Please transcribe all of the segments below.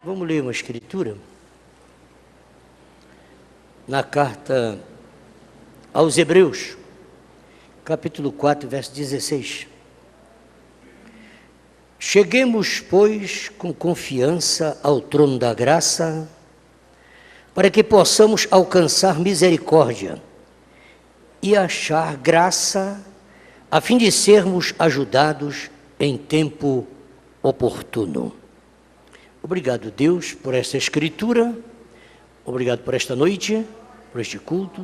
Vamos ler uma escritura na carta aos Hebreus, capítulo 4, verso 16. Cheguemos, pois, com confiança ao trono da graça, para que possamos alcançar misericórdia e achar graça, a fim de sermos ajudados em tempo oportuno. Obrigado, Deus, por esta escritura, obrigado por esta noite, por este culto,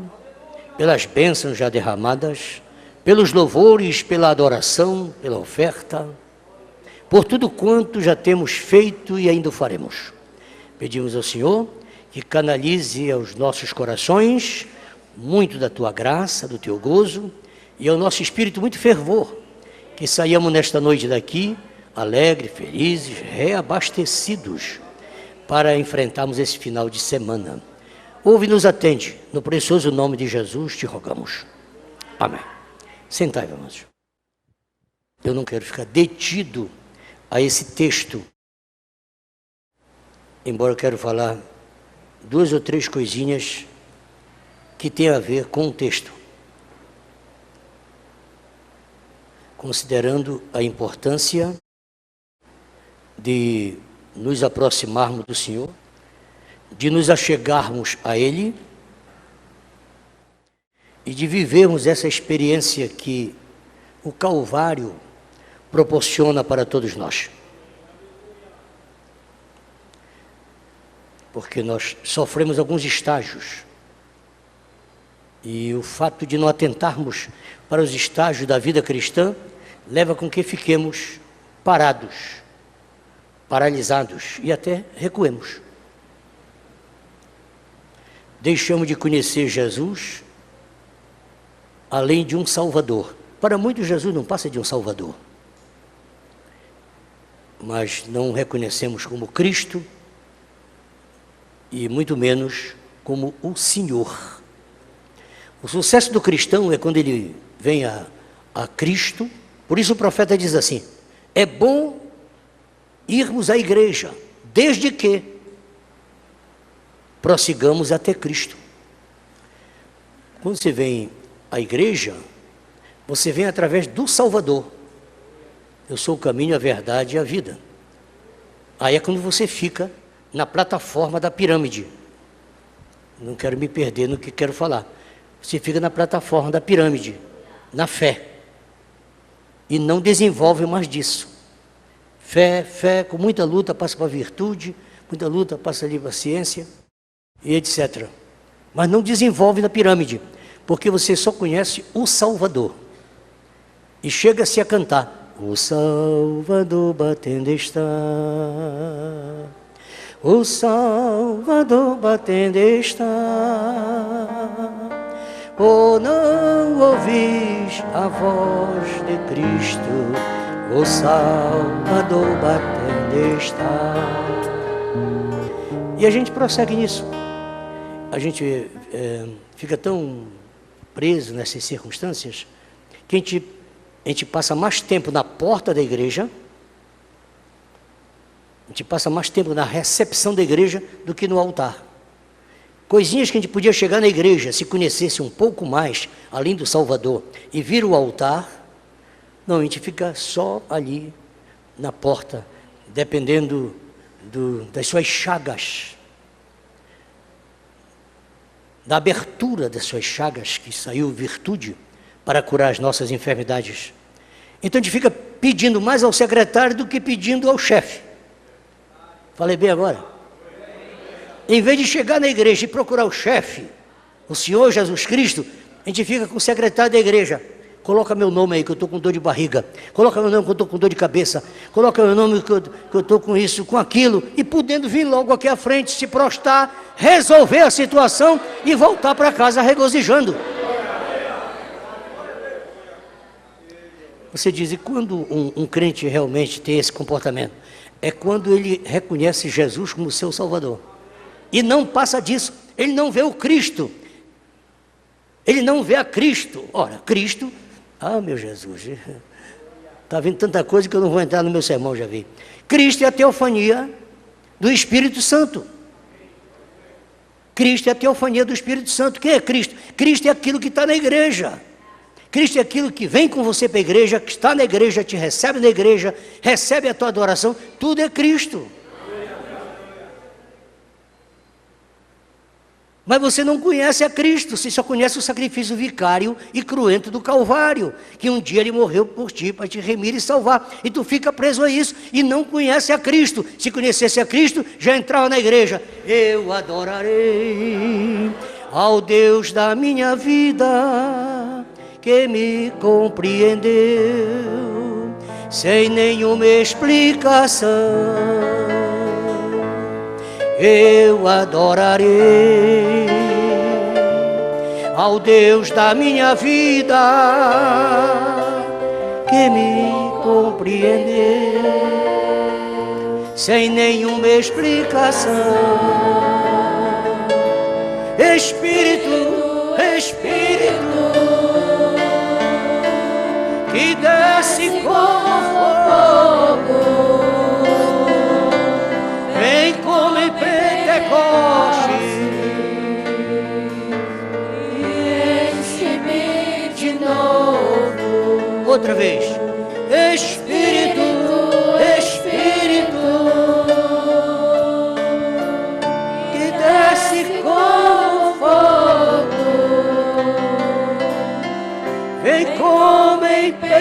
pelas bênçãos já derramadas, pelos louvores, pela adoração, pela oferta, por tudo quanto já temos feito e ainda faremos. Pedimos ao Senhor que canalize aos nossos corações muito da Tua graça, do Teu gozo, e ao nosso espírito muito fervor, que saiamos nesta noite daqui, alegres, felizes, reabastecidos, para enfrentarmos esse final de semana. Ouve e nos atende, no precioso nome de Jesus te rogamos. Amém. Sentai, irmãos. Eu não quero ficar detido a esse texto, embora eu quero falar duas ou três coisinhas que tem a ver com o texto, considerando a importância de nos aproximarmos do Senhor, de nos achegarmos a Ele e de vivermos essa experiência que o Calvário proporciona para todos nós. Porque nós sofremos alguns estágios e o fato de não atentarmos para os estágios da vida cristã leva com que fiquemos parados, paralisados e até recuemos. Deixamos de conhecer Jesus além de um Salvador. Para muitos, Jesus não passa de um Salvador. Mas não reconhecemos como Cristo e muito menos como o Senhor. O sucesso do cristão é quando ele vem a Cristo. Por isso o profeta diz assim: é bom irmos à igreja, desde que prossigamos até Cristo. Quando você vem à igreja, você vem através do Salvador. Eu sou o caminho, a verdade e a vida. Aí é quando você fica na plataforma da pirâmide. Não quero me perder no que quero falar. Você fica na plataforma da pirâmide, na fé. E não desenvolve mais disso. Fé, com muita luta passa para a virtude, muita luta passa ali para a ciência, e etc. Mas não desenvolve na pirâmide, porque você só conhece o Salvador. E chega-se a cantar: o Salvador batendo está, o Salvador batendo está. Oh, não ouvis a voz de Cristo, o Salvador batendo está. E a gente prossegue nisso. A gente fica tão preso nessas circunstâncias que a gente passa mais tempo na porta da igreja, a gente passa mais tempo na recepção da igreja do que no altar. Coisinhas que a gente podia chegar na igreja, se conhecesse um pouco mais, além do Salvador, e vir o altar. Não, a gente fica só ali na porta, dependendo das suas chagas, da abertura das suas chagas, que saiu virtude para curar as nossas enfermidades. Então a gente fica pedindo mais ao secretário do que pedindo ao chefe. Falei bem agora? Em vez de chegar na igreja e procurar o chefe, o Senhor Jesus Cristo, a gente fica com o secretário da igreja. Coloca meu nome aí que eu estou com dor de barriga. Coloca meu nome que eu estou com dor de cabeça. Coloca meu nome que eu estou com isso, com aquilo. E podendo vir logo aqui à frente, se prostrar, resolver a situação e voltar para casa regozijando. Você diz, e quando um crente realmente tem esse comportamento? É quando ele reconhece Jesus como seu Salvador. E não passa disso. Ele não vê o Cristo. Ele não vê a Cristo. Ora, Cristo... Ah, meu Jesus, está vendo tanta coisa que eu não vou entrar no meu sermão, já vi. Cristo é a teofania do Espírito Santo. Cristo é a teofania do Espírito Santo. Quem é Cristo? Cristo é aquilo que está na igreja. Cristo é aquilo que vem com você para a igreja, que está na igreja, te recebe na igreja, recebe a tua adoração. Tudo é Cristo. Mas você não conhece a Cristo, você só conhece o sacrifício vicário e cruento do Calvário, que um dia ele morreu por ti para te remir e salvar, e tu fica preso a isso e não conhece a Cristo. Se conhecesse a Cristo, já entrava na igreja. Eu adorarei ao Deus da minha vida, que me compreendeu sem nenhuma explicação. Eu adorarei ao Deus da minha vida, que me compreendeu sem nenhuma explicação. Espírito, Espírito, que desce como fogo, vem como em Pentecoste, enche-me de novo. Outra vez. Espírito, Espírito, que desce como fogo, vem como em Pentecoste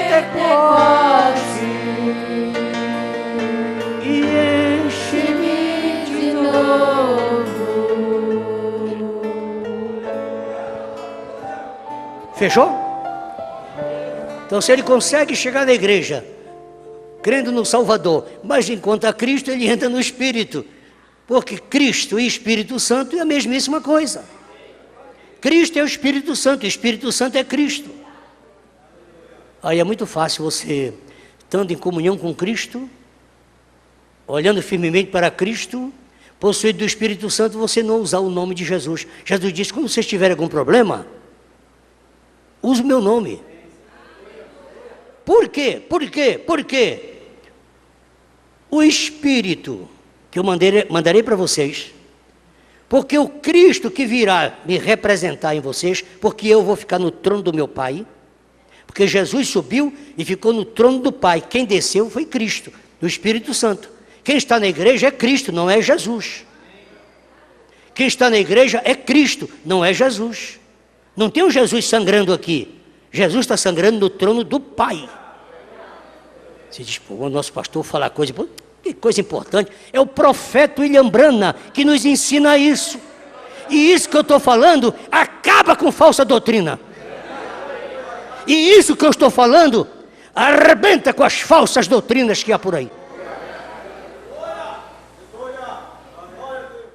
e enche-me de novo. Fechou? Então, se ele consegue chegar na igreja, crendo no Salvador, mas enquanto a Cristo, ele entra no Espírito. Porque Cristo e Espírito Santo é a mesmíssima coisa. Cristo é o Espírito Santo, o Espírito Santo é Cristo. Aí é muito fácil você, estando em comunhão com Cristo, olhando firmemente para Cristo, possuído do Espírito Santo, você não usar o nome de Jesus. Jesus disse, quando vocês tiverem algum problema, use o meu nome. Por quê? Por quê? Por quê? O Espírito que eu mandarei para vocês, porque o Cristo que virá me representar em vocês, porque eu vou ficar no trono do meu Pai, porque Jesus subiu e ficou no trono do Pai. Quem desceu foi Cristo, do Espírito Santo. Quem está na igreja é Cristo, não é Jesus. Quem está na igreja é Cristo, não é Jesus. Não tem um Jesus sangrando aqui. Jesus está sangrando no trono do Pai. Você diz, pô, o nosso pastor fala coisa, pô, que coisa importante. É o profeta William Branham que nos ensina isso. E isso que eu estou falando acaba com falsa doutrina. E isso que eu estou falando arrebenta com as falsas doutrinas que há por aí.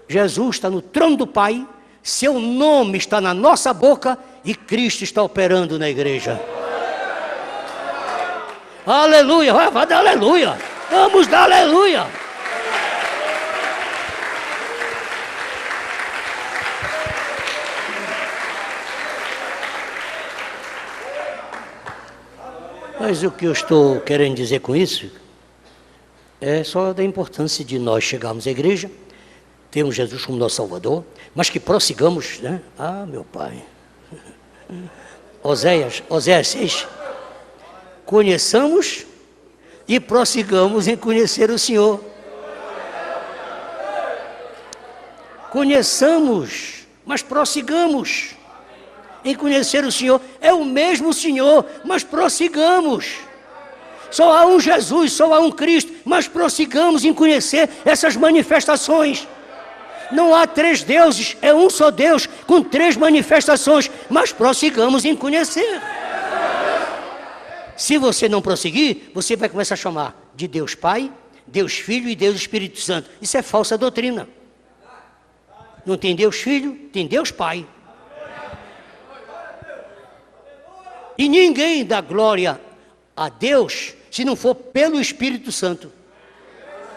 Jesus está no trono do Pai, seu nome está na nossa boca e Cristo está operando na igreja. Aleluia, vai dar aleluia, vamos dar aleluia. Mas o que eu estou querendo dizer com isso é só da importância de nós chegarmos à igreja, termos Jesus como nosso Salvador, mas que prossigamos, né? Ah, meu Pai. Oséias 6. Conheçamos e prossigamos em conhecer o Senhor. Conheçamos, mas prossigamos em conhecer o Senhor. É o mesmo Senhor, mas prossigamos. Só há um Jesus, só há um Cristo, mas prossigamos em conhecer essas manifestações. Não há três deuses, é um só Deus com três manifestações, mas prossigamos em conhecer. Se você não prosseguir, você vai começar a chamar de Deus Pai, Deus Filho e Deus Espírito Santo. Isso é falsa doutrina. Não tem Deus Filho, tem Deus Pai. E ninguém dá glória a Deus se não for pelo Espírito Santo.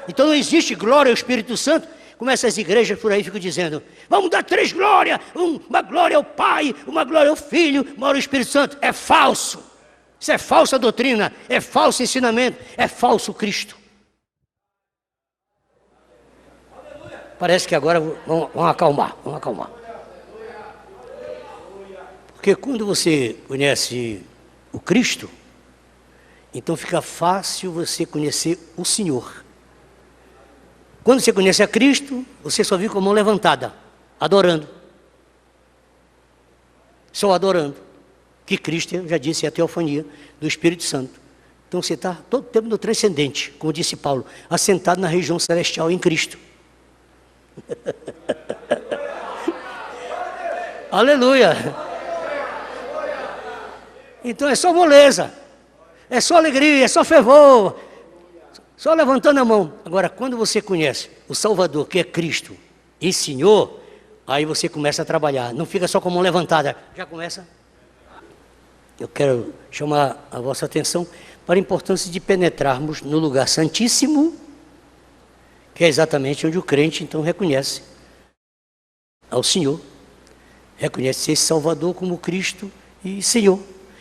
Então não existe glória ao Espírito Santo. Como essas igrejas por aí ficam dizendo, vamos dar três glórias, uma glória ao Pai, uma glória ao Filho, uma glória ao Espírito Santo. É falso. Isso é falsa doutrina, é falso ensinamento, é falso Cristo. Parece que agora vamos acalmar, vamos acalmar. Porque quando você conhece o Cristo, então fica fácil você conhecer o Senhor. Quando você conhece a Cristo, você só vive com a mão levantada, adorando. Só adorando. Que Cristo, eu já disse, é a teofania do Espírito Santo. Então você está todo tempo no transcendente, como disse Paulo, assentado na região celestial em Cristo. Aleluia! Então é só moleza, é só alegria, é só fervor, só levantando a mão. Agora, quando você conhece o Salvador, que é Cristo e Senhor, aí você começa a trabalhar, não fica só com a mão levantada, já começa. Eu quero chamar a vossa atenção para a importância de penetrarmos no lugar santíssimo, que é exatamente onde o crente então reconhece ao Senhor, reconhece esse Salvador como Cristo e Senhor.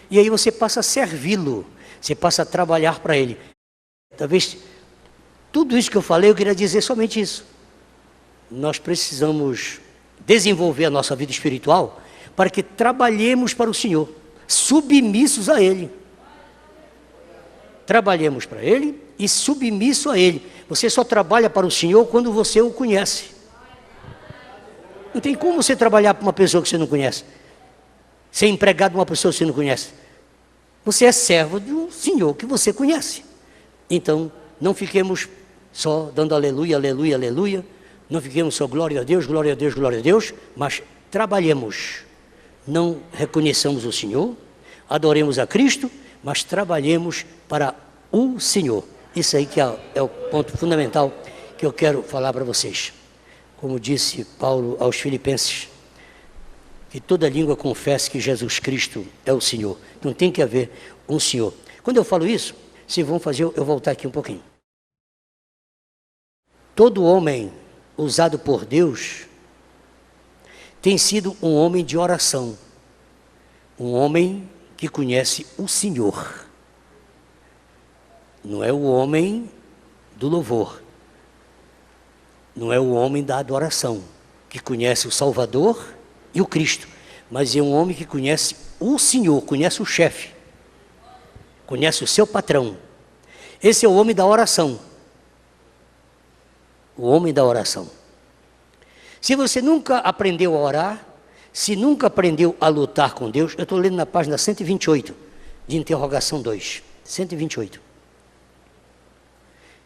E aí você passa a servi-lo, você passa a trabalhar para Ele. Talvez tudo isso que eu falei, eu queria dizer somente isso. Nós precisamos desenvolver a nossa vida espiritual para que trabalhemos para o Senhor, submissos a Ele. Trabalhemos para Ele e submisso a Ele. Você só trabalha para o Senhor quando você o conhece. Não tem como você trabalhar para uma pessoa que você não conhece. Ser empregado de uma pessoa que você não conhece. Você é servo de um Senhor que você conhece. Então, não fiquemos só dando aleluia, aleluia, aleluia. Não fiquemos só glória a Deus, glória a Deus, glória a Deus. Mas trabalhemos. Não reconheçamos o Senhor, adoremos a Cristo, mas trabalhemos para o Senhor. Isso aí que é o ponto fundamental que eu quero falar para vocês. Como disse Paulo aos Filipenses, que toda língua confesse que Jesus Cristo é o Senhor. Então tem que haver um Senhor. Quando eu falo isso, se vão fazer eu voltar aqui um pouquinho. Todo homem usado por Deus tem sido um homem de oração, um homem que conhece o Senhor. Não é o homem do louvor, não é o homem da adoração, que conhece o Salvador e o Cristo, mas é um homem que conhece o Senhor, conhece o chefe, conhece o seu patrão. Esse é o homem da oração. O homem da oração. Se você nunca aprendeu a orar, se nunca aprendeu a lutar com Deus, eu estou lendo na página 128, de interrogação 2, 128.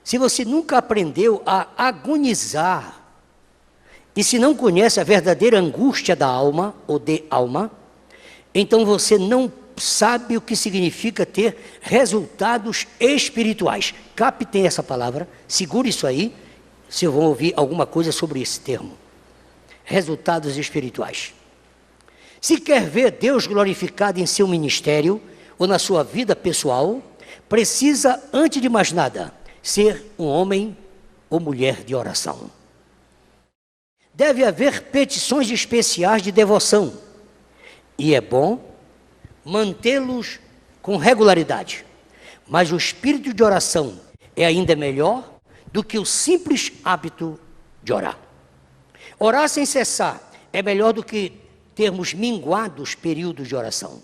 Se você nunca aprendeu a agonizar, e se não conhece a verdadeira angústia da alma, ou de alma, então você não sabe o que significa ter resultados espirituais. Captem essa palavra, segure isso aí, se vão ouvir alguma coisa sobre esse termo. Resultados espirituais. Se quer ver Deus glorificado em seu ministério ou na sua vida pessoal, precisa, antes de mais nada, ser um homem ou mulher de oração. Deve haver petições especiais de devoção, e é bom mantê-los com regularidade. Mas o espírito de oração é ainda melhor do que o simples hábito de orar. Orar sem cessar é melhor do que termos minguados períodos de oração.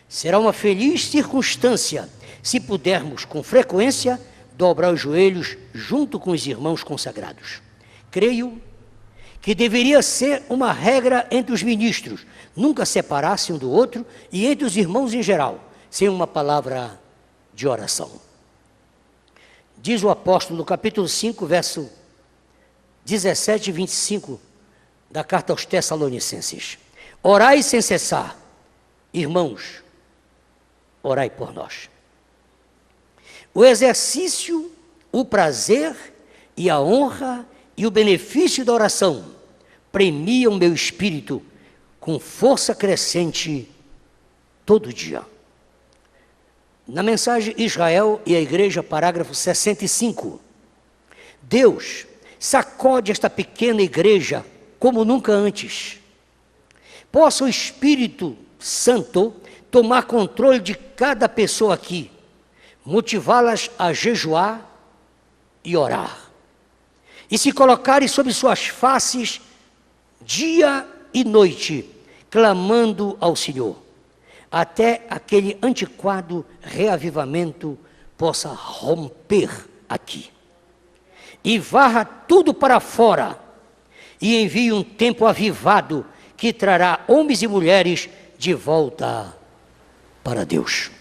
Será uma feliz circunstância se pudermos, com frequência, dobrar os joelhos junto com os irmãos consagrados. Creio que deveria ser uma regra entre os ministros, nunca separar-se um do outro, e entre os irmãos em geral, sem uma palavra de oração. Diz o apóstolo no capítulo 5, verso 17 e 25, da carta aos Tessalonicenses. Orai sem cessar, irmãos, orai por nós. O exercício, o prazer e a honra e o benefício da oração premiam meu espírito com força crescente todo dia. Na mensagem Israel e a Igreja, parágrafo 65, Deus sacode esta pequena igreja como nunca antes. Possa o Espírito Santo tomar controle de cada pessoa aqui, motivá-las a jejuar e orar. e se colocarem sobre suas faces dia e noite, clamando ao Senhor, até aquele antiquado reavivamento possa romper aqui. E varra tudo para fora, e envie um tempo avivado que trará homens e mulheres de volta para Deus.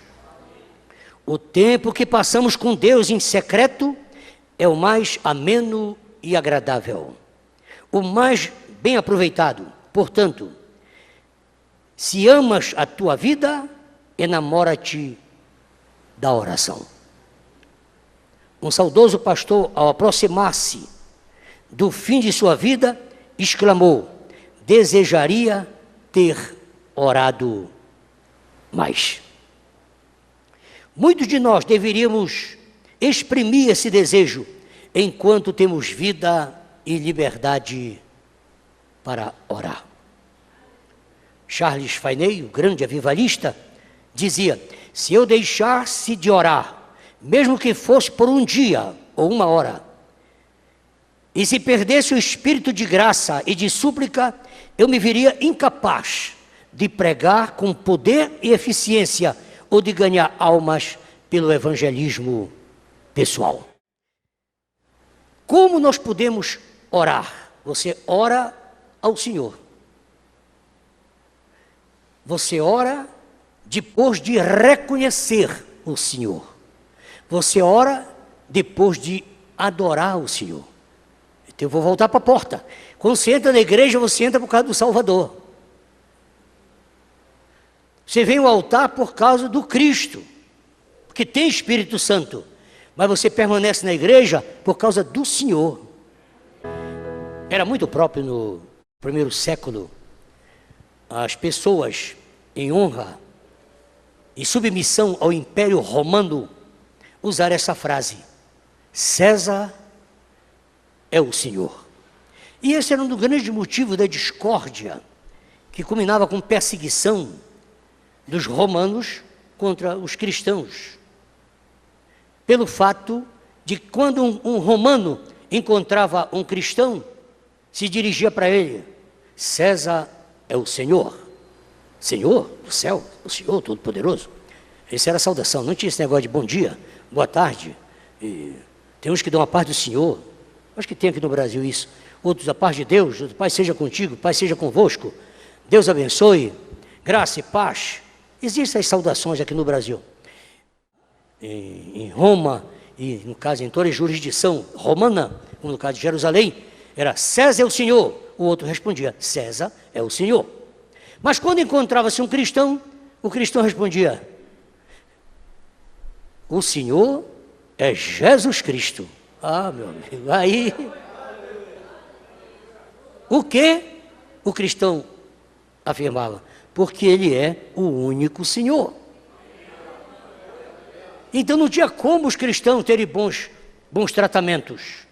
O tempo que passamos com Deus em secreto é o mais ameno e agradável, o mais bem aproveitado. Portanto, se amas a tua vida, enamora-te da oração. Um saudoso pastor, ao aproximar-se do fim de sua vida, exclamou: desejaria ter orado mais. Muitos de nós deveríamos exprimir esse desejo enquanto temos vida e liberdade para orar. Charles Finney, o grande avivalista, dizia: se eu deixasse de orar, mesmo que fosse por um dia ou uma hora, e se perdesse o espírito de graça e de súplica, eu me viria incapaz de pregar com poder e eficiência ou de ganhar almas pelo evangelismo pessoal. Como nós podemos orar? Você ora ao Senhor. Você ora depois de reconhecer o Senhor. Você ora depois de adorar o Senhor. Então eu vou voltar para a porta. Quando você entra na igreja, você entra por causa do Salvador. Você vem ao altar por causa do Cristo, porque tem Espírito Santo. Mas você permanece na igreja por causa do Senhor. Era muito próprio no primeiro século as pessoas em honra e submissão ao Império Romano usar essa frase: César é o Senhor. E esse era um dos grandes motivos da discórdia, que culminava com perseguição dos romanos contra os cristãos. Pelo fato de que quando um romano encontrava um cristão, se dirigia para ele: César é o Senhor. Senhor do céu, o Senhor Todo-Poderoso. Essa era a saudação, não tinha esse negócio de bom dia, boa tarde. E tem uns que dão a paz do Senhor. Acho que tem aqui no Brasil isso. Outros, a paz de Deus, o Pai seja contigo, o Pai seja convosco. Deus abençoe, graça e paz. Existem as saudações aqui no Brasil. Em Roma, e no caso em toda a jurisdição romana, como no caso de Jerusalém, era César é o Senhor. O outro respondia: César é o Senhor. Mas quando encontrava-se um cristão, o cristão respondia: o Senhor é Jesus Cristo. Ah, meu amigo, aí... O que o cristão afirmava? Porque ele é o único Senhor. Então não tinha como os cristãos terem bons tratamentos.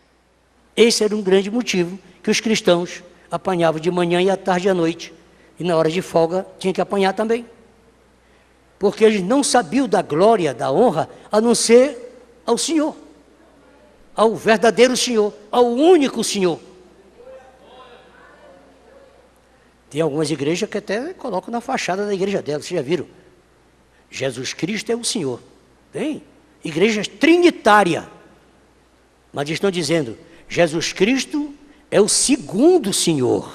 Esse era um grande motivo que os cristãos apanhavam de manhã e à tarde e à noite. E na hora de folga tinha que apanhar também. Porque eles não sabiam da glória, da honra, a não ser ao Senhor. Ao verdadeiro Senhor, ao único Senhor. Tem algumas igrejas que até colocam na fachada da igreja dela, vocês já viram? Jesus Cristo é o Senhor. Tem igrejas trinitárias, mas estão dizendo: Jesus Cristo é o segundo Senhor,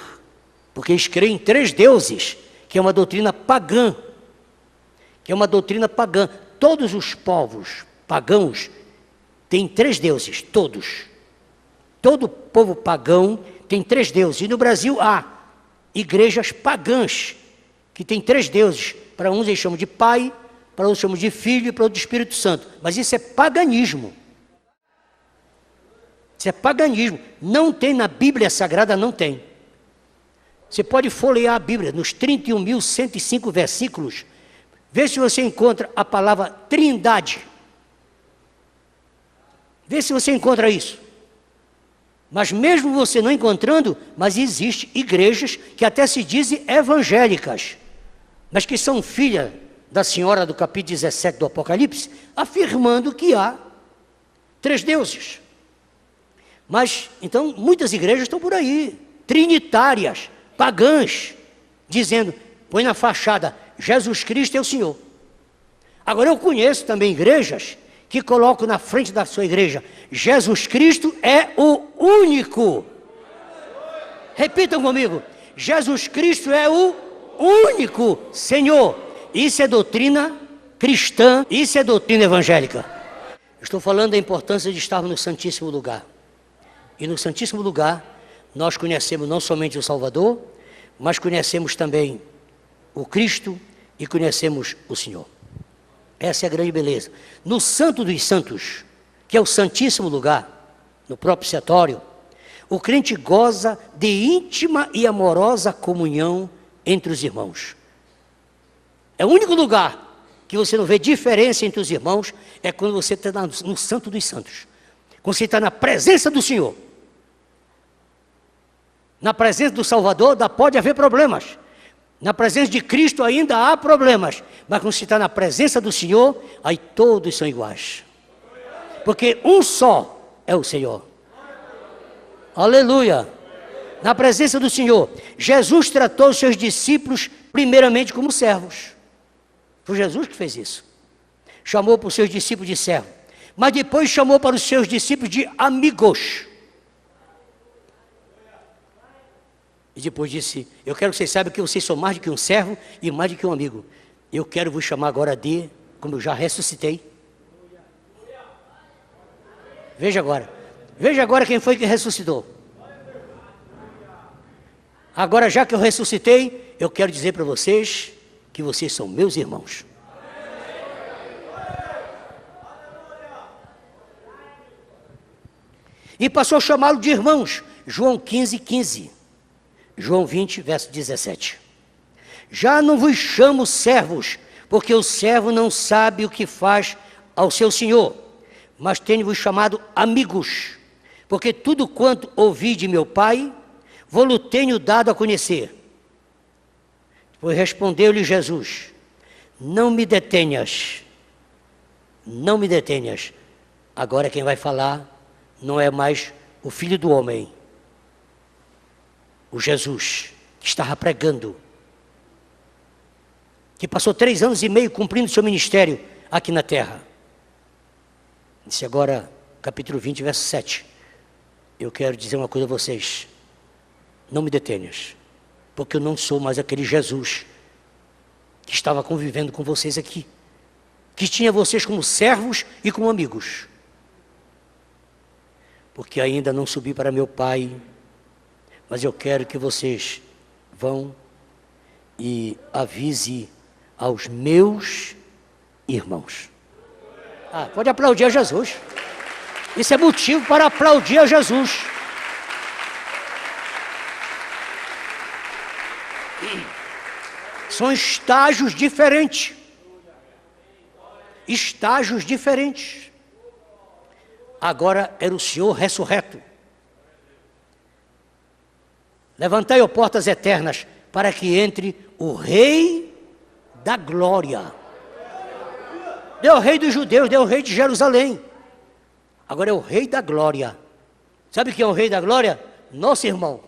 porque eles creem em três deuses, que é uma doutrina pagã. Todos os povos pagãos têm três deuses, todos. Todo povo pagão tem três deuses. E no Brasil há igrejas pagãs que têm três deuses. Para uns eles chamam de Pai, para outros chamam de Filho e para outros de Espírito Santo. Mas isso é paganismo. Isso é paganismo. Não tem na Bíblia Sagrada, não tem. Você pode folhear a Bíblia nos 31.105 versículos. Vê se você encontra a palavra Trindade. Vê se você encontra isso. Mas mesmo você não encontrando, mas existe igrejas que até se dizem evangélicas, mas que são filhas da senhora do capítulo 17 do Apocalipse, afirmando que há três deuses. Mas, então, muitas igrejas estão por aí, trinitárias, pagãs, dizendo, põe na fachada, Jesus Cristo é o Senhor. Agora, eu conheço também igrejas que colocam na frente da sua igreja, Jesus Cristo é o único. Repitam comigo, Jesus Cristo é o único Senhor. Isso é doutrina cristã, isso é doutrina evangélica. Estou falando da importância de estarmos no Santíssimo Lugar. E no Santíssimo Lugar, nós conhecemos não somente o Salvador, mas conhecemos também o Cristo e conhecemos o Senhor. Essa é a grande beleza. No Santo dos Santos, que é o Santíssimo Lugar, no propiciatório, o crente goza de íntima e amorosa comunhão entre os irmãos. É o único lugar que você não vê diferença entre os irmãos, é quando você está no Santo dos Santos. Quando você está na presença do Senhor. Na presença do Salvador, pode haver problemas. Na presença de Cristo ainda há problemas. Mas quando você está na presença do Senhor, aí todos são iguais. Porque um só é o Senhor. Aleluia! Na presença do Senhor, Jesus tratou os seus discípulos primeiramente como servos. Foi Jesus que fez isso. Chamou para os seus discípulos de servo. Mas depois chamou para os seus discípulos de amigos. E depois disse, eu quero que vocês saibam que vocês são mais do que um servo e mais do que um amigo. Eu quero vos chamar agora de, como eu já ressuscitei. Veja agora quem foi que ressuscitou. Agora, já que eu ressuscitei, eu quero dizer para vocês que vocês são meus irmãos. E passou a chamá-lo de irmãos. João 15:15. João 20, verso 17. Já não vos chamo servos, porque o servo não sabe o que faz ao seu senhor, mas tenho-vos chamado amigos, porque tudo quanto ouvi de meu Pai, vou-lo tenho dado a conhecer. Depois respondeu-lhe Jesus, não me detenhas, agora quem vai falar não é mais o Filho do Homem, o Jesus, que estava pregando, que passou 3 anos e meio cumprindo seu ministério aqui na terra. Disse agora, capítulo 20, verso 7. Eu quero dizer uma coisa a vocês. Não me detenhas, porque eu não sou mais aquele Jesus que estava convivendo com vocês aqui, que tinha vocês como servos e como amigos. Porque ainda não subi para meu Pai, mas eu quero que vocês vão e avise aos meus irmãos. Pode aplaudir a Jesus. Isso é motivo para aplaudir a Jesus. São estágios diferentes. Estágios diferentes. Agora era o Senhor ressurreto. Levantai, ó portas eternas, para que entre o Rei da Glória. Deu o Rei dos Judeus, deu o Rei de Jerusalém. Agora é o Rei da Glória. Sabe quem é o Rei da Glória? Nosso irmão.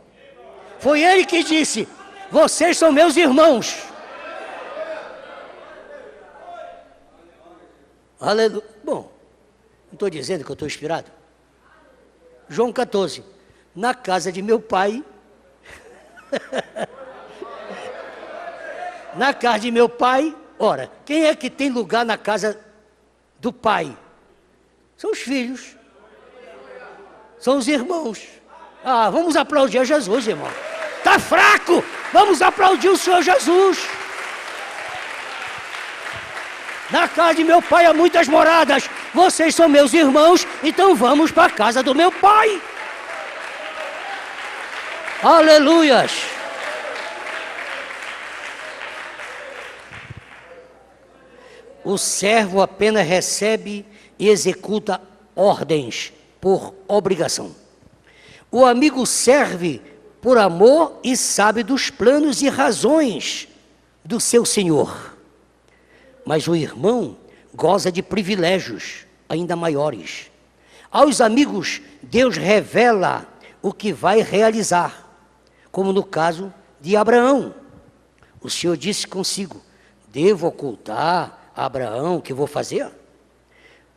Foi ele que disse, vocês são meus irmãos. Aleluia. Bom, não estou dizendo que eu estou inspirado. João 14. Na casa de meu pai... Na casa de meu pai, ora, quem é que tem lugar na casa do pai? São os filhos, são os irmãos. Vamos aplaudir a Jesus, irmão. Está fraco, vamos aplaudir o Senhor Jesus. Na casa de meu pai há muitas moradas, vocês são meus irmãos, então vamos para a casa do meu pai. Aleluias. O servo apenas recebe e executa ordens por obrigação. O amigo serve por amor e sabe dos planos e razões do seu senhor. Mas o irmão goza de privilégios ainda maiores. Aos amigos, Deus revela o que vai realizar, como no caso de Abraão. O Senhor disse consigo: devo ocultar a Abraão o que vou fazer?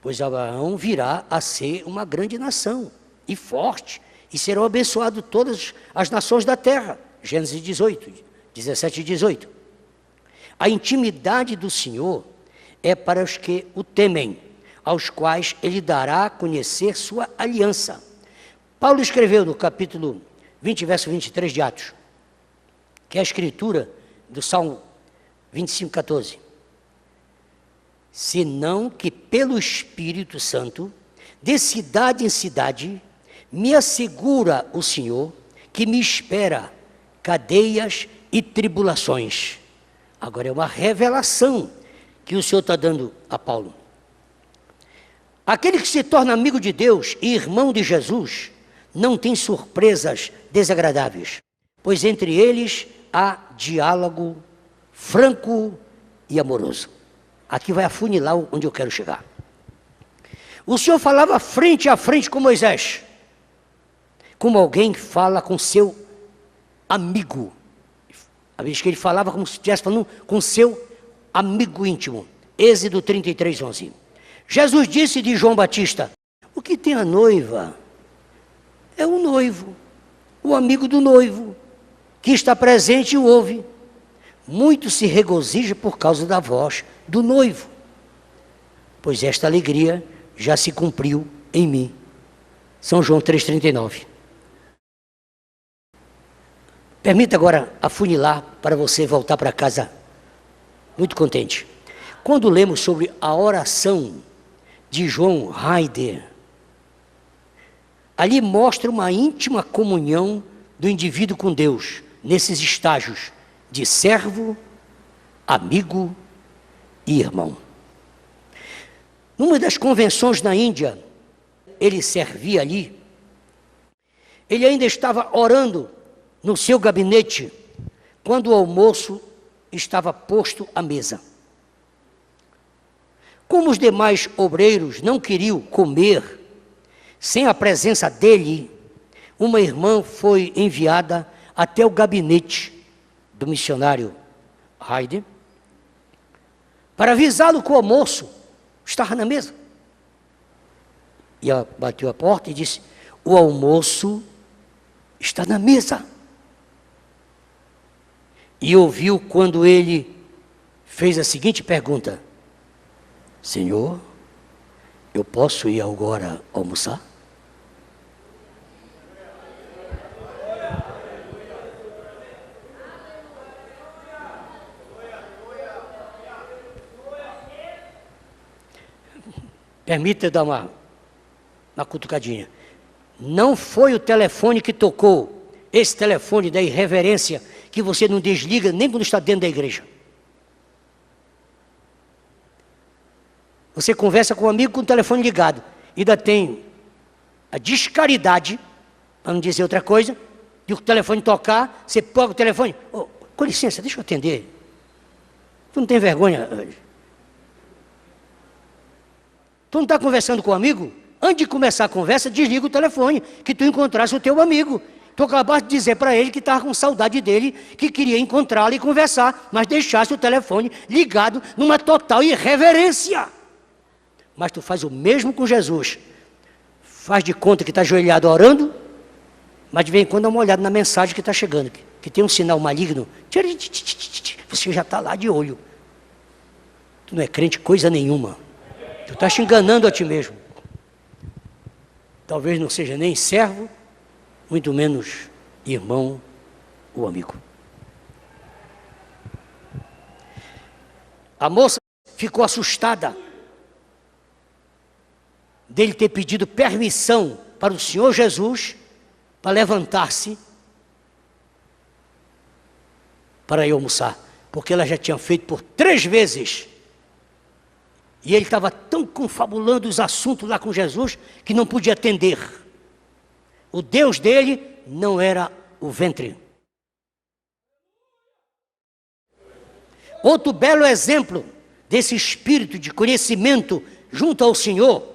Pois Abraão virá a ser uma grande nação, e forte, e serão abençoadas todas as nações da terra. Gênesis 18, 17 e 18. A intimidade do Senhor é para os que o temem, aos quais ele dará a conhecer sua aliança. Paulo escreveu no capítulo 20, verso 23 de Atos, que é a escritura do Salmo 25, 14. Senão que pelo Espírito Santo, de cidade em cidade, me assegura o Senhor que me espera cadeias e tribulações. Agora é uma revelação que o Senhor está dando a Paulo. Aquele que se torna amigo de Deus e irmão de Jesus não tem surpresas desagradáveis, pois entre eles há diálogo franco e amoroso. Aqui vai afunilar onde eu quero chegar. O Senhor falava frente a frente com Moisés, como alguém fala com seu amigo. A vez que ele falava como se estivesse falando com seu amigo íntimo. Êxodo 33, 11. Jesus disse de João Batista: o que tem a noiva é o noivo, o amigo do noivo, que está presente e o ouve. Muito se regozija por causa da voz do noivo, pois esta alegria já se cumpriu em mim. São João 3,39. Permita agora afunilar para você voltar para casa muito contente. Quando lemos sobre a oração de João Haider, ali mostra uma íntima comunhão do indivíduo com Deus, nesses estágios de servo, amigo e irmão. Numa das convenções na Índia, ele servia ali, ele ainda estava orando no seu gabinete, quando o almoço estava posto à mesa. Como os demais obreiros não queriam comer sem a presença dele, uma irmã foi enviada até o gabinete do missionário Haider para avisá-lo que o almoço estava na mesa. E ela bateu a porta e disse: o almoço está na mesa. E ouviu quando ele fez a seguinte pergunta: Senhor, eu posso ir agora almoçar? Permita eu dar uma cutucadinha. Não foi o telefone que tocou, esse telefone da irreverência, que você não desliga nem quando está dentro da igreja. Você conversa com um amigo com o telefone ligado, e ainda tem a descaridade, para não dizer outra coisa, de o telefone tocar, você pega o telefone: oh, com licença, deixa eu atender. Tu não tem vergonha? Tu não está conversando com um amigo? Antes de começar a conversa, desliga o telefone, que tu encontrasse o teu amigo. Tu acabaste de dizer para ele que estava com saudade dele, que queria encontrá-lo e conversar, mas deixasse o telefone ligado numa total irreverência. Mas tu faz o mesmo com Jesus. Faz de conta que está ajoelhado orando, mas de vez em quando dá uma olhada na mensagem que está chegando, que tem um sinal maligno. Você já está lá de olho. Tu não é crente coisa nenhuma. Tu estás te enganando a ti mesmo. Talvez não seja nem servo, muito menos irmão ou amigo. A moça ficou assustada dele ter pedido permissão para o Senhor Jesus para levantar-se para ir almoçar, porque ela já tinha feito por 3 vezes. E ele estava tão confabulando os assuntos lá com Jesus que não podia atender. O Deus dele não era o ventre. Outro belo exemplo desse espírito de conhecimento junto ao Senhor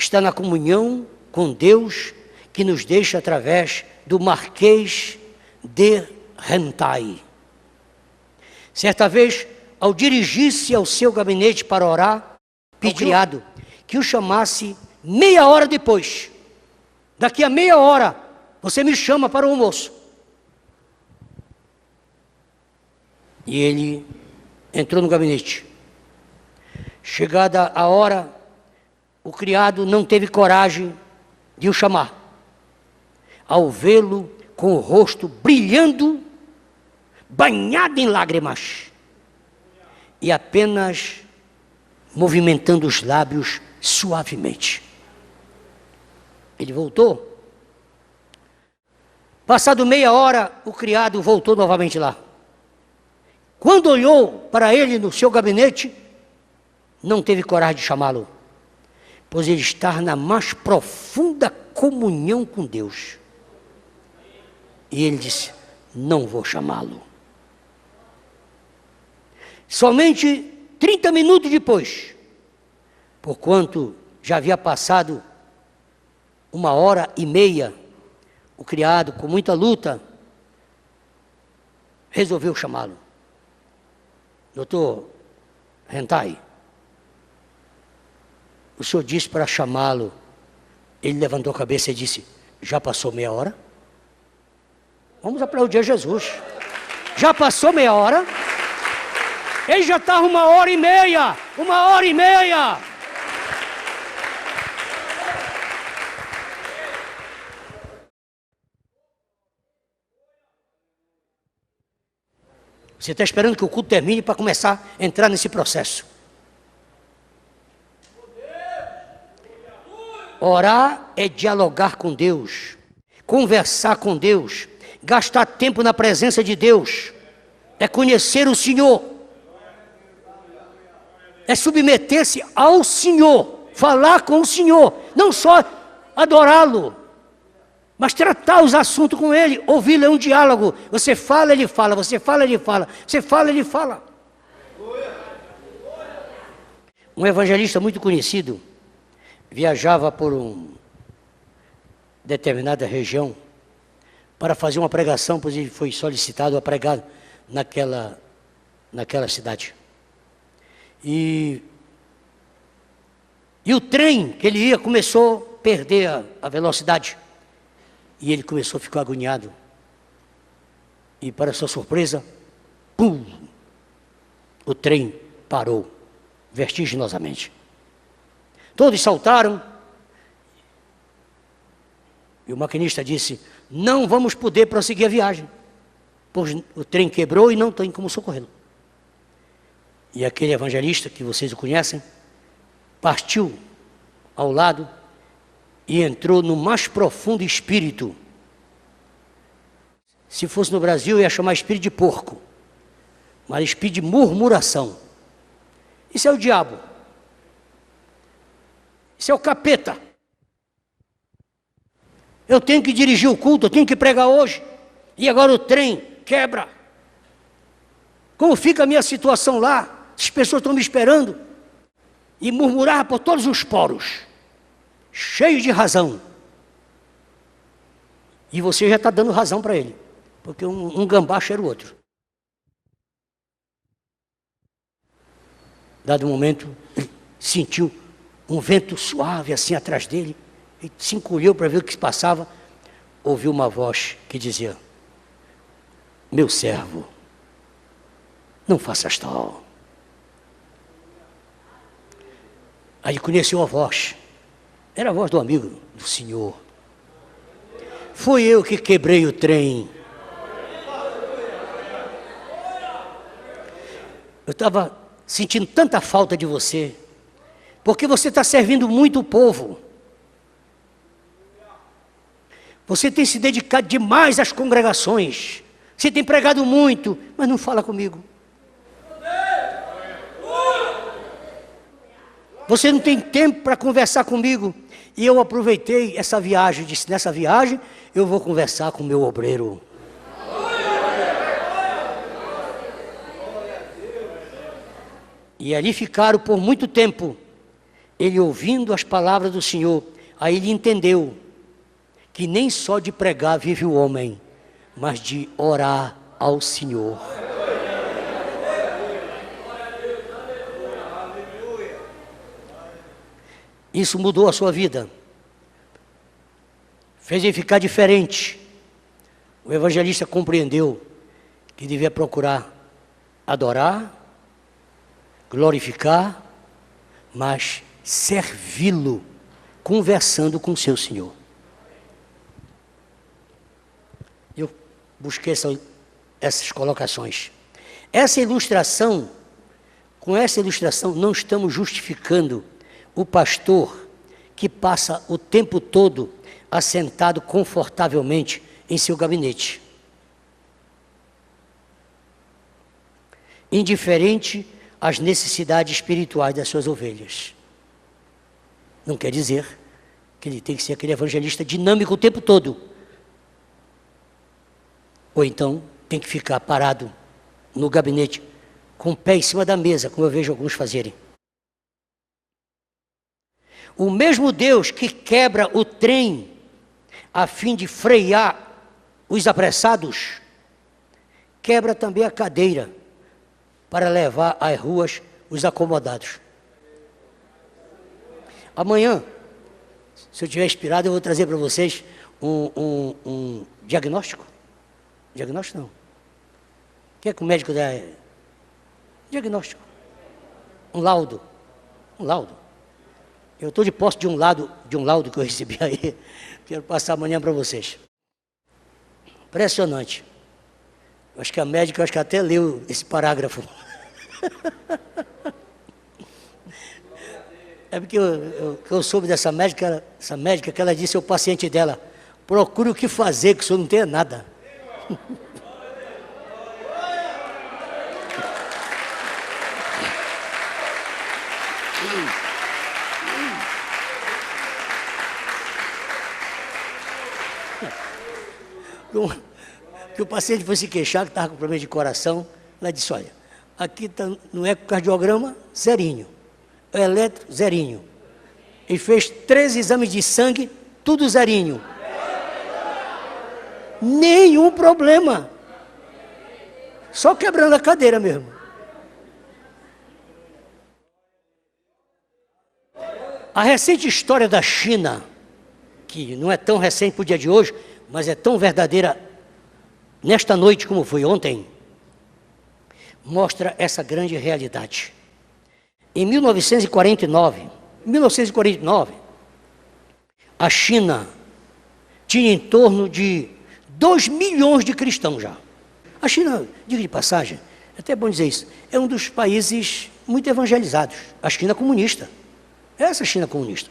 está na comunhão com Deus que nos deixa através do Marquês de Rentai. Certa vez, ao dirigir-se ao seu gabinete para orar, pediu ao criado que o chamasse meia hora depois. Daqui a meia hora, você me chama para o almoço. E ele entrou no gabinete. Chegada a hora, o criado não teve coragem de o chamar. Ao vê-lo com o rosto brilhando, banhado em lágrimas, e apenas movimentando os lábios suavemente. Ele voltou. Passado meia hora, o criado voltou novamente lá. Quando olhou para ele no seu gabinete, não teve coragem de chamá-lo, pois ele está na mais profunda comunhão com Deus. E ele disse: não vou chamá-lo. Somente 30 minutos depois, porquanto já havia passado 1h30, o criado, com muita luta, resolveu chamá-lo. Doutor Rentai, o senhor disse para chamá-lo. Ele levantou a cabeça e disse: já passou meia hora? Vamos aplaudir a Jesus. Já passou meia hora? Ele já está 1h30. 1h30. Você está esperando que o culto termine para começar a entrar nesse processo. Orar é dialogar com Deus, conversar com Deus, gastar tempo na presença de Deus, é conhecer o Senhor, é submeter-se ao Senhor, falar com o Senhor, não só adorá-lo, mas tratar os assuntos com Ele. Ouvi-lo é um diálogo. Você fala, Ele fala, você fala, Ele fala, você fala, Ele fala. Um evangelista muito conhecido viajava por uma determinada região para fazer uma pregação, pois ele foi solicitado a pregar naquela cidade. E o trem que ele ia começou a perder a velocidade. E ele começou a ficar agoniado. E para sua surpresa, pum! O trem parou, vertiginosamente. Todos saltaram. E o maquinista disse: não vamos poder prosseguir a viagem, pois o trem quebrou e não tem como socorrê-lo. E aquele evangelista, que vocês o conhecem, partiu ao lado e entrou no mais profundo espírito. Se fosse no Brasil, eu ia chamar espírito de porco, mas espírito de murmuração. Isso é o diabo. Isso é o capeta. Eu tenho que dirigir o culto, eu tenho que pregar hoje, e agora o trem quebra. Como fica a minha situação lá? As pessoas estão me esperando. E murmurar por todos os poros, cheio de razão. E você já está dando razão para ele, porque um gambá cheira o outro. Dado um momento, ele sentiu um vento suave assim atrás dele, e se encolheu para ver o que se passava. Ouviu uma voz que dizia: meu servo, não faças tal. Aí conheceu a voz. Era a voz do amigo do Senhor. Fui eu que quebrei o trem. Eu estava sentindo tanta falta de você, porque você está servindo muito o povo. Você tem se dedicado demais às congregações. Você tem pregado muito, mas não fala comigo. Você não tem tempo para conversar comigo. E eu aproveitei essa viagem, disse: nessa viagem eu vou conversar com o meu obreiro. E ali ficaram por muito tempo. ele ouvindo as palavras do Senhor, aí ele entendeu que nem só de pregar vive o homem, mas de orar ao Senhor. Isso mudou a sua vida, fez ele ficar diferente. O evangelista compreendeu que devia procurar adorar, glorificar, mas servi-lo, conversando com seu Senhor. Eu busquei essas colocações. Com essa ilustração, não estamos justificando o pastor que passa o tempo todo assentado confortavelmente em seu gabinete, indiferente às necessidades espirituais das suas ovelhas. Não quer dizer que ele tem que ser aquele evangelista dinâmico o tempo todo. Ou então tem que ficar parado no gabinete, com o pé em cima da mesa, como eu vejo alguns fazerem. O mesmo Deus que quebra o trem a fim de frear os apressados, quebra também a cadeira para levar às ruas os acomodados. Amanhã, se eu estiver inspirado, eu vou trazer para vocês um diagnóstico. Diagnóstico não. O que é que o médico dá? Diagnóstico. Um laudo. Eu estou de posse de um laudo que eu recebi aí. Quero passar amanhã para vocês. Impressionante. Acho que a médica até leu esse parágrafo. É porque eu soube dessa médica, que ela disse ao paciente dela: procure o que fazer, que o senhor não tenha nada. Que o paciente foi se queixar, que estava com problema de coração. Ela disse: olha, aqui tá no ecocardiograma, zerinho. O eletro, zerinho. Ele fez 13 exames de sangue, tudo zerinho. Nenhum problema. Só quebrando a cadeira mesmo. A recente história da China, que não é tão recente para o dia de hoje, mas é tão verdadeira nesta noite como foi ontem, mostra essa grande realidade. Em 1949, a China tinha em torno de 2 milhões de cristãos já. A China, diga de passagem, é até bom dizer isso, é um dos países muito evangelizados. A China comunista. Essa China comunista.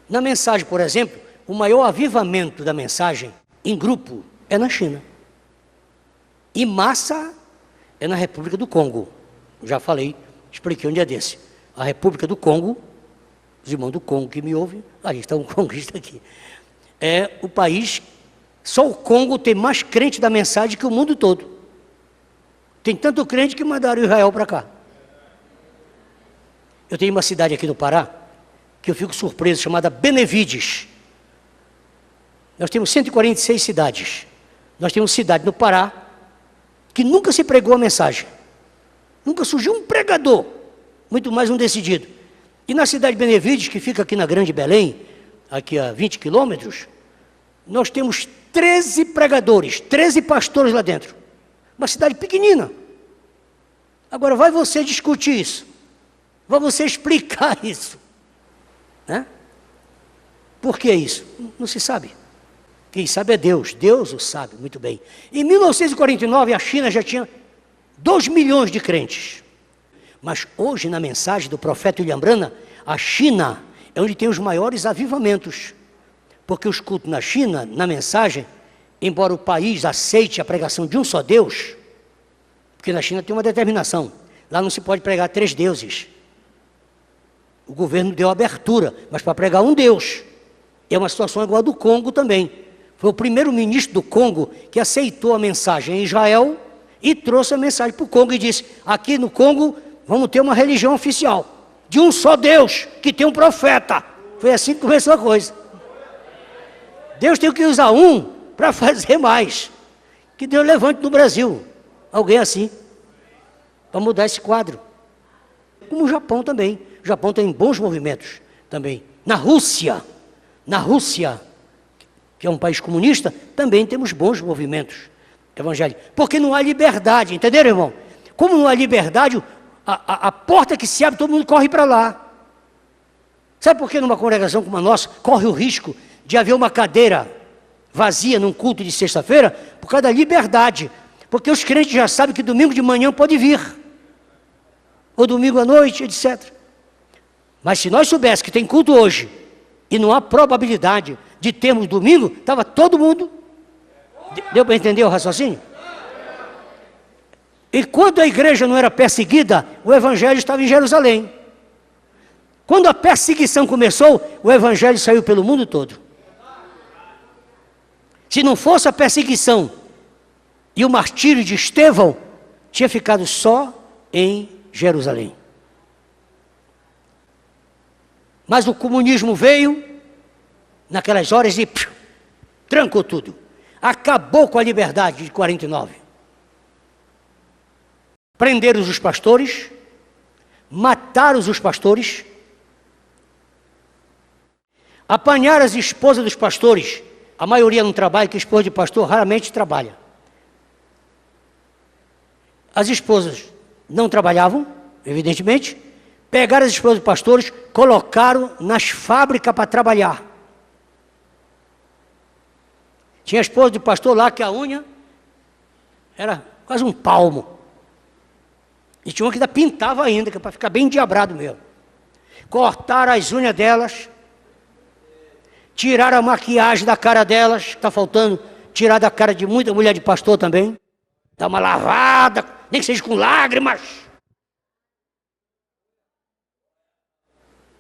Na mensagem, por exemplo, o maior avivamento da mensagem em grupo é na China. E massa é na República do Congo. Já falei, expliquei um dia desse. A República do Congo, os irmãos do Congo que me ouvem, aí está um conguista aqui. É o país, só o Congo tem mais crente da mensagem que o mundo todo. Tem tanto crente que mandaram Israel para cá. Eu tenho uma cidade aqui no Pará, que eu fico surpreso, chamada Benevides. Nós temos 146 cidades. Nós temos cidade no Pará, que nunca se pregou a mensagem. Nunca surgiu um pregador, muito mais um decidido. E na cidade de Benevides, que fica aqui na Grande Belém, aqui a 20 quilômetros, nós temos 13 pregadores, 13 pastores lá dentro. Uma cidade pequenina. Agora, vai você discutir isso. Vai você explicar isso. Né? Por que isso? Não se sabe. Quem sabe é Deus. Deus o sabe muito bem. Em 1949, a China já tinha 2 milhões de crentes. Mas hoje, na mensagem do profeta William Branham, a China é onde tem os maiores avivamentos. Porque os cultos na China, na mensagem, embora o país aceite a pregação de um só Deus, porque na China tem uma determinação, lá não se pode pregar 3 deuses. O governo deu abertura, mas para pregar um Deus. É uma situação igual a do Congo também. Foi o primeiro ministro do Congo que aceitou a mensagem em Israel e trouxe a mensagem para o Congo e disse: aqui no Congo vamos ter uma religião oficial. de um só Deus, que tem um profeta. Foi assim que começou a coisa. Deus tem que usar um para fazer mais. Que Deus levante no Brasil alguém assim, para mudar esse quadro. Como o Japão também. O Japão tem bons movimentos também. Na Rússia, que é um país comunista, também temos bons movimentos evangélicos. Porque não há liberdade, entenderam, irmão? Como não há liberdade, a porta que se abre, todo mundo corre para lá. Sabe por que numa congregação como a nossa, corre o risco de haver uma cadeira vazia num culto de sexta-feira? Por causa da liberdade. Porque os crentes já sabem que domingo de manhã pode vir. Ou domingo à noite, etc. Mas se nós soubéssemos que tem culto hoje, e não há probabilidade de termos domingo, estava todo mundo. Deu para entender o raciocínio? E quando a igreja não era perseguida, o evangelho estava em Jerusalém. Quando a perseguição começou, o evangelho saiu pelo mundo todo. Se não fosse a perseguição e o martírio de Estevão, tinha ficado só em Jerusalém. Mas o comunismo veio naquelas horas e trancou tudo. Acabou com a liberdade de 49. Prenderam os pastores, mataram os pastores, apanharam as esposas dos pastores. A maioria não trabalha, que a esposa de pastor raramente trabalha. As esposas não trabalhavam, evidentemente, pegaram as esposas dos pastores, colocaram nas fábricas para trabalhar. Tinha a esposa de pastor lá que a unha era quase um palmo. E tinha uma que ainda pintava ainda, que é para ficar bem endiabrado mesmo. Cortaram as unhas delas, tiraram a maquiagem da cara delas, está faltando tirar da cara de muita mulher de pastor também. Dá uma lavada, nem que seja com lágrimas.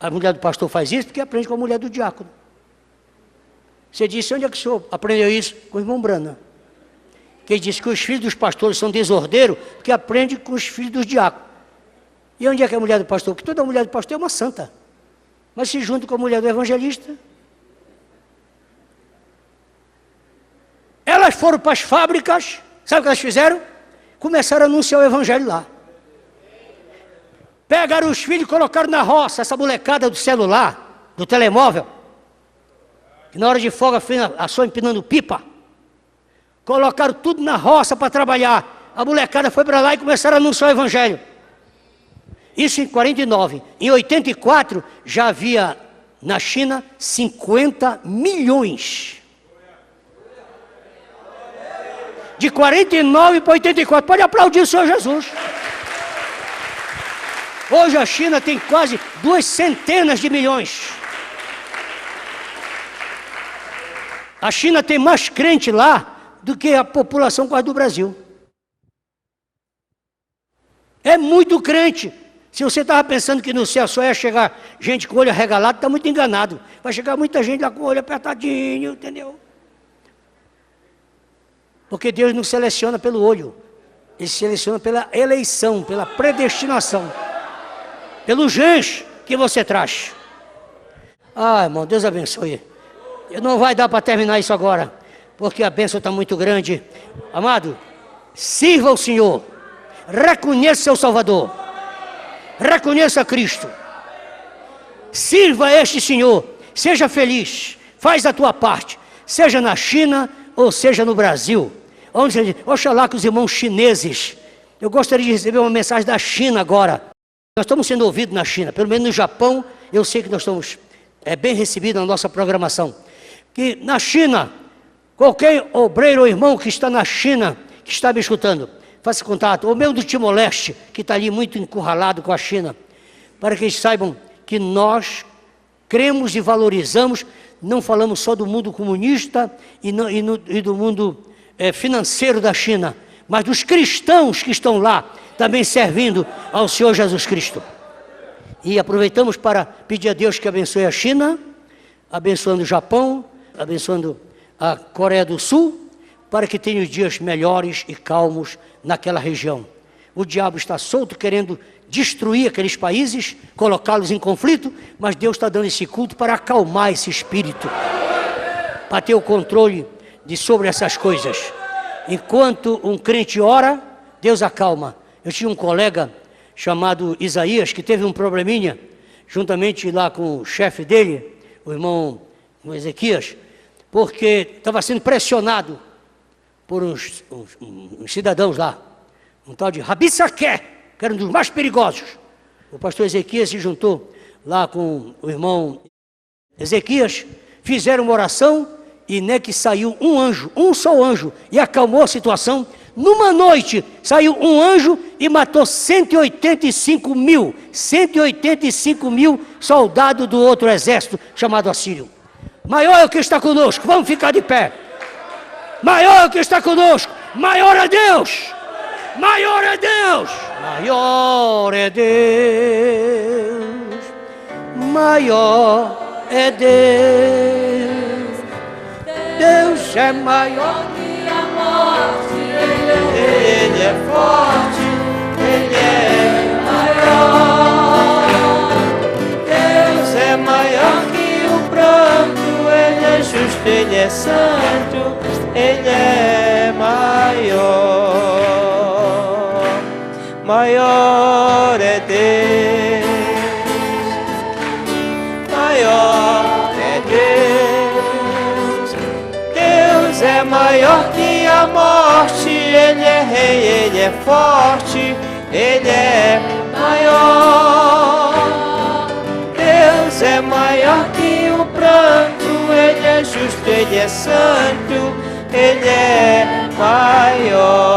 A mulher do pastor faz isso porque aprende com a mulher do diácono. Você disse, onde é que o senhor aprendeu isso? Com o irmão Brana. Que ele disse que os filhos dos pastores são desordeiros porque aprende com os filhos dos diáconos. E onde é que é a mulher do pastor? Porque toda mulher do pastor é uma santa. Mas se junta com a mulher do evangelista. Elas foram para as fábricas, sabe o que elas fizeram? Começaram a anunciar o evangelho lá. Pegaram os filhos e colocaram na roça, essa molecada do celular, do telemóvel, que na hora de folga só empinando pipa. Colocaram tudo na roça para trabalhar. A molecada foi para lá e começaram a anunciar o evangelho. Isso em 49. Em 84 já havia na China 50 milhões. De 49 para 84. Pode aplaudir o Senhor Jesus. Hoje a China tem quase 200 milhões. A China tem mais crente lá do que a população quase do Brasil. É muito crente. Se você estava pensando que no céu só ia chegar gente com o olho arregalado, está muito enganado. Vai chegar muita gente lá com o olho apertadinho, entendeu? Porque Deus não seleciona pelo olho. Ele seleciona pela eleição, pela predestinação. Pelos genes que você traz. Ah, irmão, Deus abençoe. Não vai dar para terminar isso agora, porque a bênção está muito grande. Amado, sirva o Senhor. Reconheça seu Salvador. Reconheça Cristo. Sirva este Senhor. Seja feliz. Faz a tua parte. Seja na China ou seja no Brasil. Oxalá que os irmãos chineses. Eu gostaria de receber uma mensagem da China agora. Nós estamos sendo ouvidos na China. Pelo menos no Japão, eu sei que nós estamos bem recebidos na nossa programação. Que na China, qualquer obreiro ou irmão que está na China, que está me escutando, faça contato, ou mesmo do Timor-Leste, que está ali muito encurralado com a China, para que eles saibam que nós cremos e valorizamos, não falamos só do mundo comunista e do mundo financeiro da China, mas dos cristãos que estão lá, também servindo ao Senhor Jesus Cristo. E aproveitamos para pedir a Deus que abençoe a China, abençoando o Japão, abençoando a Coreia do Sul, para que tenham dias melhores e calmos naquela região. O diabo está solto querendo destruir aqueles países, colocá-los em conflito, mas Deus está dando esse culto para acalmar esse espírito, para ter o controle sobre essas coisas. Enquanto um crente ora, Deus acalma. Eu tinha um colega chamado Isaías, que teve um probleminha, juntamente lá com o chefe dele, o irmão Ezequias, porque estava sendo pressionado por uns cidadãos lá, um tal de Rabi Saqué, que era um dos mais perigosos. O pastor Ezequias se juntou lá com o irmão Ezequias, fizeram uma oração, e que saiu um anjo, um só anjo, e acalmou a situação. Numa noite, saiu um anjo e matou 185 mil soldados do outro exército, chamado Assírio. Maior é o que está conosco, vamos ficar de pé. Maior é o que está conosco, maior é Deus, maior é Deus, maior é Deus, maior é Deus. Deus é maior que a morte, Ele é forte, Ele é maior. Deus é maior que o pranto, Ele é justo, Ele é santo, Ele é maior. Maior é Deus, maior é Deus. Deus é maior que a morte, Ele é rei, Ele é forte, Ele é maior. Deus é maior que o pranto, Ele é justo, Ele é santo, Ele é maior.